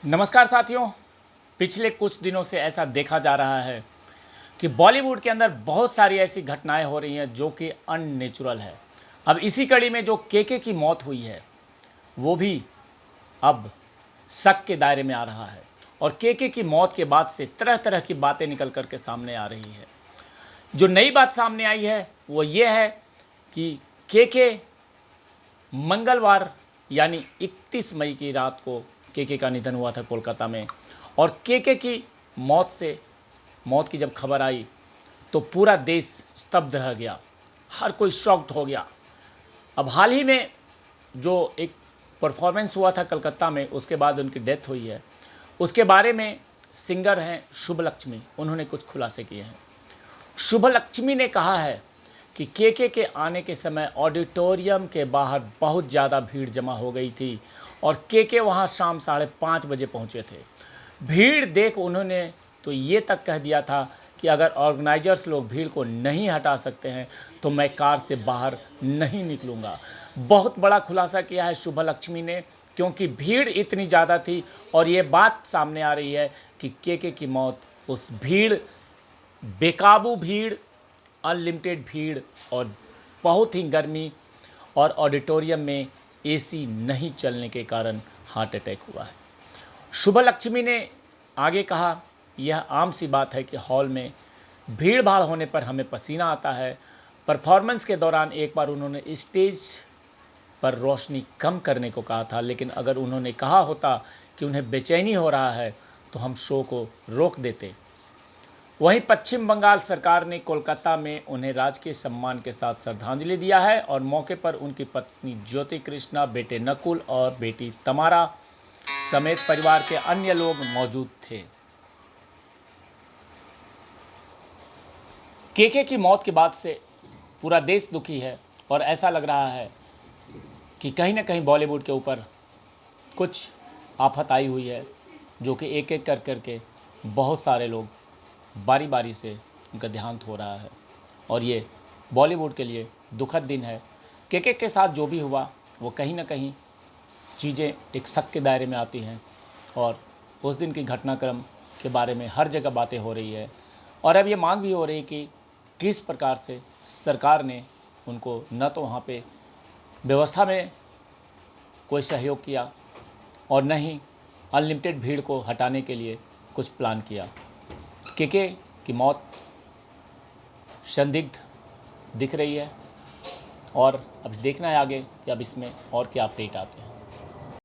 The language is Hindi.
नमस्कार साथियों। पिछले कुछ दिनों से ऐसा देखा जा रहा है कि बॉलीवुड के अंदर बहुत सारी ऐसी घटनाएं हो रही हैं जो कि अननेचुरल है। अब इसी कड़ी में जो केके की मौत हुई है वो भी अब शक के दायरे में आ रहा है और केके की मौत के बाद से तरह तरह की बातें निकल कर के सामने आ रही है। जो नई बात सामने आई है वो ये है कि केके मंगलवार यानी 31 मई की रात को केके का निधन हुआ था कोलकाता में। और केके की मौत की जब खबर आई तो पूरा देश स्तब्ध रह गया, हर कोई शॉक्ड हो गया। अब हाल ही में जो एक परफॉर्मेंस हुआ था कलकत्ता में, उसके बाद उनकी डेथ हुई है, उसके बारे में सिंगर हैं शुभलक्ष्मी, उन्होंने कुछ खुलासे किए हैं। शुभलक्ष्मी ने कहा है कि केके के आने के समय ऑडिटोरियम के बाहर बहुत ज़्यादा भीड़ जमा हो गई थी और केके वहाँ शाम 5:30 बजे पहुँचे थे। भीड़ देख उन्होंने तो ये तक कह दिया था कि अगर ऑर्गेनाइजर्स लोग भीड़ को नहीं हटा सकते हैं तो मैं कार से बाहर नहीं निकलूँगा। बहुत बड़ा खुलासा किया है शुभलक्ष्मी ने, क्योंकि भीड़ इतनी ज़्यादा थी और ये बात सामने आ रही है कि केके की मौत उस भीड़, बेकाबू भीड़, अनलिमिटेड भीड़ और बहुत ही गर्मी और ऑडिटोरियम में एसी नहीं चलने के कारण हार्ट अटैक हुआ है। शुभलक्ष्मी ने आगे कहा, यह आम सी बात है कि हॉल में भीड़ भाड़ होने पर हमें पसीना आता है। परफॉर्मेंस के दौरान एक बार उन्होंने स्टेज पर रोशनी कम करने को कहा था, लेकिन अगर उन्होंने कहा होता कि उन्हें बेचैनी हो रहा है तो हम शो को रोक देते। वहीं पश्चिम बंगाल सरकार ने कोलकाता में उन्हें राजकीय सम्मान के साथ श्रद्धांजलि दिया है और मौके पर उनकी पत्नी ज्योति कृष्णा, बेटे नकुल और बेटी तमारा समेत परिवार के अन्य लोग मौजूद थे। केके की मौत के बाद से पूरा देश दुखी है और ऐसा लग रहा है कि कहीं ना कहीं बॉलीवुड के ऊपर कुछ आफत आई हुई है, जो कि एक एक कर करके बहुत सारे लोग बारी बारी से उनका देहांत हो रहा है और ये बॉलीवुड के लिए दुखद दिन है। केके के साथ जो भी हुआ वो कहीं ना कहीं चीज़ें एक शक के दायरे में आती हैं और उस दिन की घटनाक्रम के बारे में हर जगह बातें हो रही है और अब ये मांग भी हो रही है कि किस प्रकार से सरकार ने उनको न तो वहाँ पे व्यवस्था में कोई सहयोग किया और न ही अनलिमिटेड भीड़ को हटाने के लिए कुछ प्लान किया। केके की मौत संदिग्ध दिख रही है और अब देखना है आगे कि अब इसमें और क्या अपडेट आते हैं।